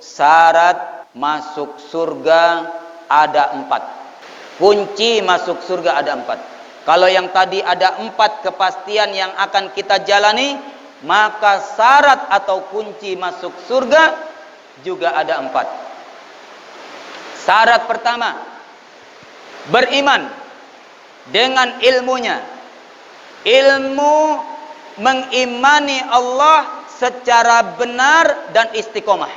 syarat masuk surga ada 4. Kunci masuk surga ada 4. Kalau yang tadi ada 4 kepastian yang akan kita jalani, maka syarat atau kunci masuk surga juga ada 4. Syarat pertama, beriman dengan ilmunya. Ilmu mengimani Allah secara benar dan istiqomah.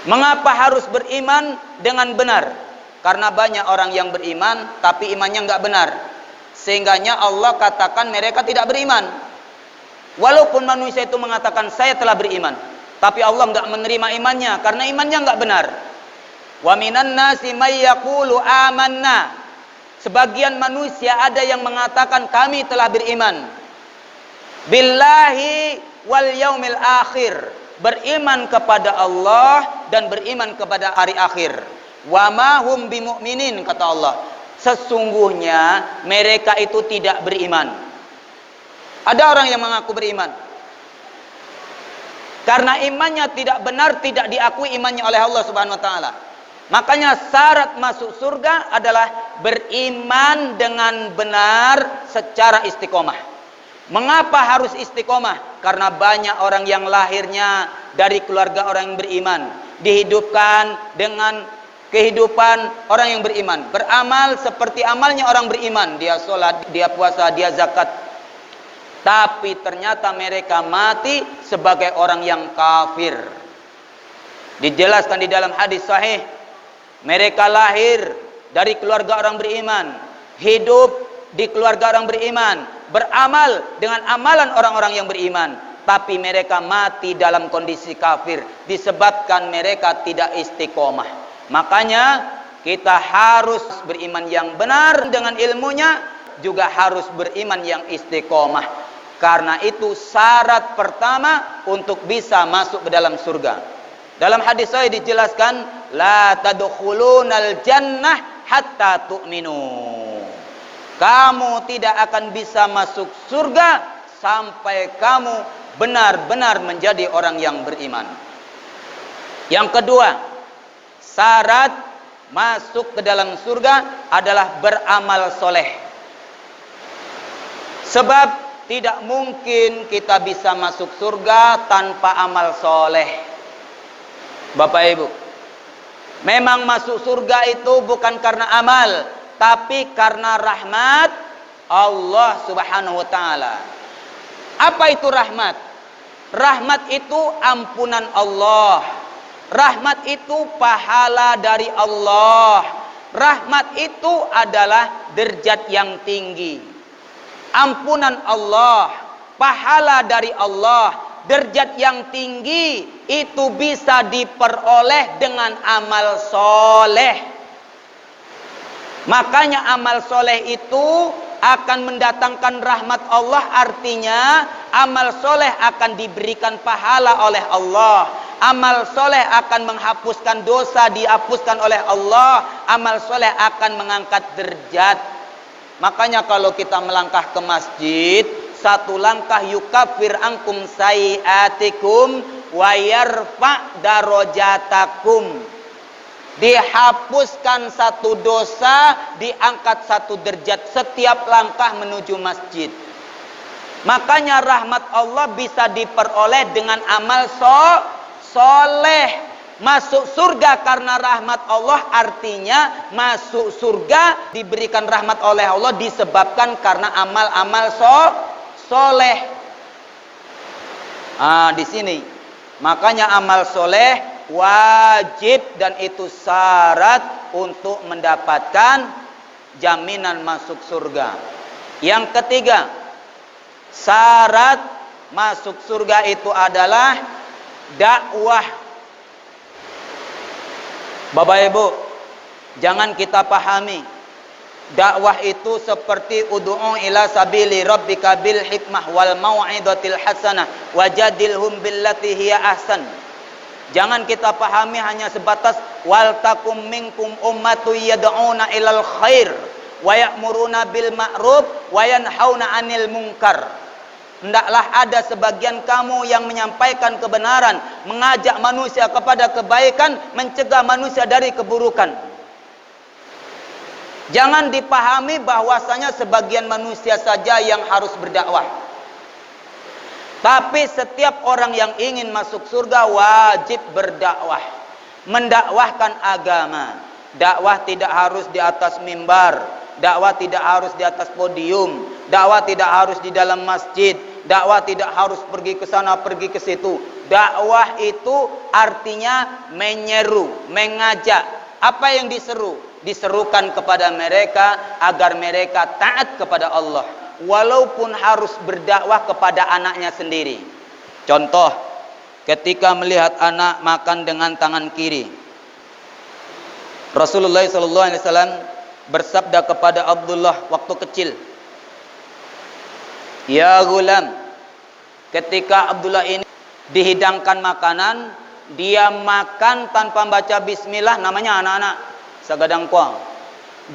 Mengapa harus beriman dengan benar? Karena banyak orang yang beriman tapi imannya enggak benar, sehingganya Allah katakan mereka tidak beriman. Walaupun manusia itu mengatakan saya telah beriman, tapi Allah enggak menerima imannya karena imannya enggak benar. Wa minan nasi may yaqulu amanna. Sebagian manusia ada yang mengatakan kami telah beriman billahi wal yaumil akhir, beriman kepada Allah dan beriman kepada hari akhir. Wa ma hum bimu'minin, kata Allah, sesungguhnya mereka itu tidak beriman. Ada orang yang mengaku beriman, karena imannya tidak benar, tidak diakui imannya oleh Allah Subhanahu wa taala. Makanya syarat masuk surga adalah beriman dengan benar secara istiqomah. Mengapa harus istiqomah? Karena banyak orang yang lahirnya dari keluarga orang yang beriman, dihidupkan dengan kehidupan orang yang beriman, beramal seperti amalnya orang beriman, dia sholat, dia puasa, dia zakat, tapi ternyata mereka mati sebagai orang yang kafir. Dijelaskan di dalam hadis sahih, mereka lahir dari keluarga orang beriman, hidup di keluarga orang beriman, beramal dengan amalan orang-orang yang beriman, tapi mereka mati dalam kondisi kafir disebabkan mereka tidak istiqomah. Makanya kita harus beriman yang benar dengan ilmunya, juga harus beriman yang istiqomah. Karena itu syarat pertama untuk bisa masuk ke dalam surga. Dalam hadis saya dijelaskan, la tadkhulunal jannah hatta tu'minu. Kamu tidak akan bisa masuk surga sampai kamu benar-benar menjadi orang yang beriman. Yang kedua, syarat masuk ke dalam surga adalah beramal soleh. Sebab tidak mungkin kita bisa masuk surga tanpa amal soleh. Bapak Ibu, memang masuk surga itu bukan karena amal, tapi karena rahmat Allah Subhanahu wa taala. Apa itu rahmat? Rahmat itu ampunan Allah. Rahmat itu pahala dari Allah. Rahmat itu adalah derajat yang tinggi. Ampunan Allah, pahala dari Allah, derajat yang tinggi itu bisa diperoleh dengan amal soleh. Makanya amal soleh itu akan mendatangkan rahmat Allah. Artinya amal soleh akan diberikan pahala oleh Allah. Amal soleh akan menghapuskan dosa, dihapuskan oleh Allah. Amal soleh akan mengangkat derajat. Makanya kalau kita melangkah ke masjid, satu langkah yukafir angkum sayiatikum wa yarfa darajatakum. Dihapuskan satu dosa, diangkat satu derajat setiap langkah menuju masjid. Makanya rahmat Allah bisa diperoleh dengan amal soleh. Masuk surga karena rahmat Allah, artinya masuk surga diberikan rahmat oleh Allah disebabkan karena amal-amal soleh. Di sini makanya amal soleh wajib dan itu syarat untuk mendapatkan jaminan masuk surga. Yang ketiga, syarat masuk surga itu adalah dakwah. Bapak Ibu, jangan kita pahami dakwah itu seperti ud'u ila sabili rabbika bil hikmah wal mau'izatil hasanah wajadilhum billati hiya ahsan. Jangan kita pahami hanya sebatas wal takum minkum ummatu yad'una ilal khair wa ya'muruna bil ma'ruf wa yanhauna 'anil munkar. hendaklah ada sebagian kamu yang menyampaikan kebenaran, mengajak manusia kepada kebaikan, mencegah manusia dari keburukan. Jangan dipahami bahwasanya sebagian manusia saja yang harus berdakwah. Tapi setiap orang yang ingin masuk surga wajib berdakwah, mendakwahkan agama. Dakwah tidak harus di atas mimbar, dakwah tidak harus di atas podium, dakwah tidak harus di dalam masjid, dakwah tidak harus pergi ke sana, pergi ke situ. Dakwah itu artinya menyeru, mengajak. Apa yang diseru? Diserukan kepada mereka agar mereka taat kepada Allah, walaupun harus berdakwah kepada anaknya sendiri. Contoh, ketika melihat anak makan dengan tangan kiri, Rasulullah SAW bersabda kepada Abdullah waktu kecil, "Ya gulam," ketika Abdullah ini dihidangkan makanan, dia makan tanpa baca bismillah, namanya anak-anak sagadang kuang.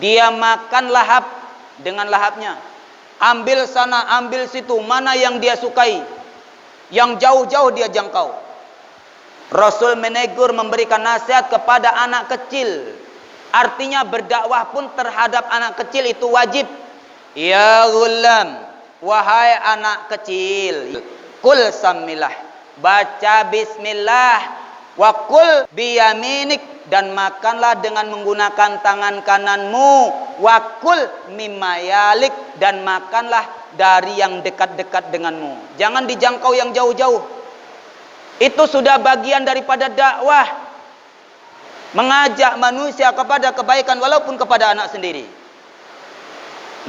Dia makan lahap dengan lahapnya. Ambil sana, ambil situ, mana yang dia sukai, yang jauh-jauh dia jangkau. Rasul menegur, memberikan nasihat kepada anak kecil. Artinya berdakwah pun terhadap anak kecil itu wajib. Ya gulam, wahai anak kecil, kul samillah, baca bismillah, wa kul biyaminik, dan makanlah dengan menggunakan tangan kananmu, wakul mimayalik, dan makanlah dari yang dekat-dekat denganmu. Jangan dijangkau yang jauh-jauh. Itu sudah bagian daripada dakwah, mengajak manusia kepada kebaikan walaupun kepada anak sendiri.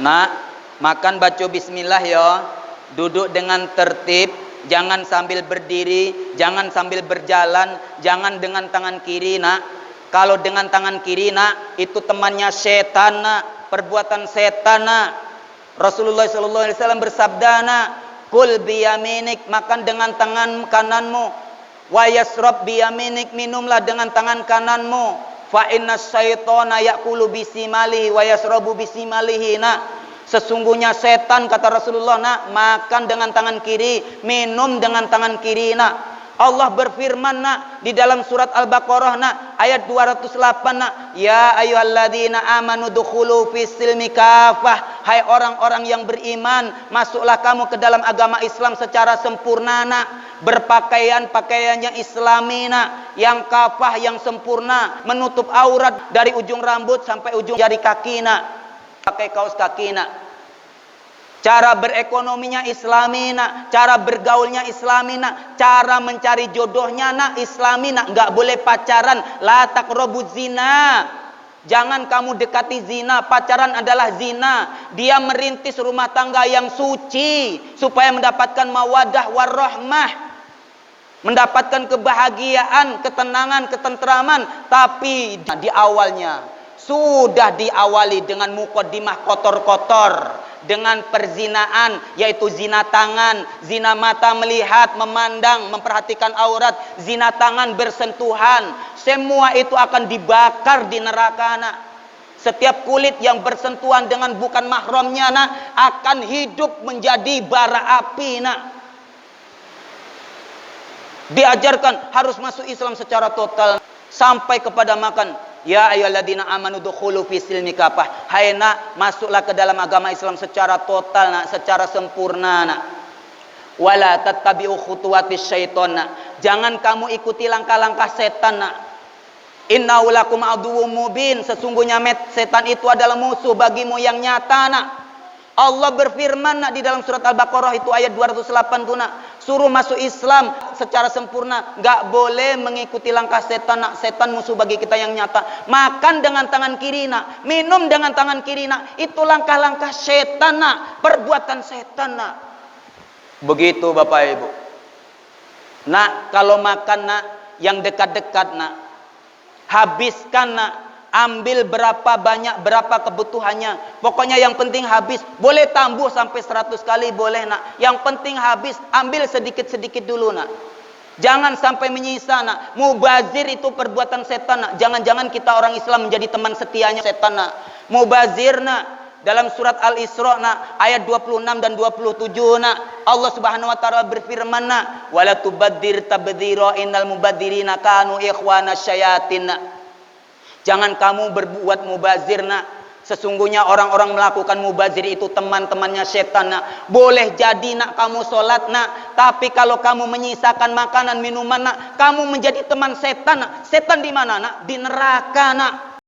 Nak, makan baca bismillah ya, duduk dengan tertib, jangan sambil berdiri, jangan sambil berjalan, jangan dengan tangan kiri, nak. Kalau dengan tangan kiri, nak, itu temannya setan, nak, perbuatan setan, nak. Rasulullah SAW bersabda, nak, kul biyaminik, makan dengan tangan kananmu, wa yasrab biyaminik, minumlah dengan tangan kananmu, fa inna syaitana ya'kulu bisimalihi wa yasrabu bisimalihi, nak. Sesungguhnya setan, kata Rasulullah, nak, makan dengan tangan kiri, minum dengan tangan kiri, nak. Allah berfirman, nak, di dalam surat Al-Baqarah, nak, ayat 208, nak, ya ayyuhalladzina amanu dukhulu fis-silmi kafah, hai orang-orang yang beriman, masuklah kamu ke dalam agama Islam secara sempurna, nak. Berpakaian pakaian yang islami, nak, yang kafah, yang sempurna, menutup aurat dari ujung rambut sampai ujung jari kaki, nak. Pakai kaos kaki, nak. Cara berekonominya islami, nak. Cara bergaulnya islami, nak. Cara mencari jodohnya, nak, islami, nak. Enggak boleh pacaran. La taqrabuz zina. Jangan kamu dekati zina. Pacaran adalah zina. Dia merintis rumah tangga yang suci supaya mendapatkan mawaddah warahmah, mendapatkan kebahagiaan, ketenangan, ketentraman. Tapi di awalnya sudah diawali dengan mukaddimah kotor-kotor, dengan perzinaan, yaitu zina tangan, zina mata melihat, memandang, memperhatikan aurat, zina tangan bersentuhan. Semua itu akan dibakar di neraka, nak. Setiap kulit yang bersentuhan dengan bukan mahramnya, nak, akan hidup menjadi bara api, nak. Diajarkan harus masuk Islam secara total sampai kepada makan. Ya ayyuhalladzina amanu dukhulu fis-silmi kafah. Hai, nak, masuklah ke dalam agama Islam secara total, nak, secara sempurna, nak. Wala tattabi'u khutuwatis syaiton, nak. Jangan kamu ikuti langkah-langkah setan, nak. Innahu lakum aduwwum mubin. Sesungguhnya setan itu adalah musuh bagimu yang nyata, nak. Allah berfirman, nak, di dalam surat Al-Baqarah itu ayat 208 tuh, nak. Suruh masuk Islam secara sempurna. Gak boleh mengikuti langkah setan, nak. Setan musuh bagi kita yang nyata. Makan dengan tangan kiri, nak. Minum dengan tangan kiri, nak. Itu langkah-langkah setan, nak. Perbuatan setan, nak. Begitu Bapak Ibu. Nak, kalau makan, nak, yang dekat-dekat, nak, habiskan, nak. Ambil berapa banyak, berapa kebutuhannya. Pokoknya yang penting habis. Boleh tambah sampai 100 kali, boleh, nak. Yang penting habis. Ambil sedikit-sedikit dulu, nak. Jangan sampai menyisa, nak. Mubazir itu perbuatan setan, nak. Jangan-jangan kita orang Islam menjadi teman setianya setan, nak. Mubazir, nak. Dalam surat Al-Isra ayat 26 dan 27 Allah Subhanahu wa taala berfirman wala tubaddir tabdzira innal mubadzirina kanu ikhwana syayatin. Jangan kamu berbuat mubazir sesungguhnya orang-orang melakukan mubazir itu teman-temannya setan Boleh jadi kamu sholat tapi kalau kamu menyisakan makanan minuman kamu menjadi teman setan. Setan di mana Di neraka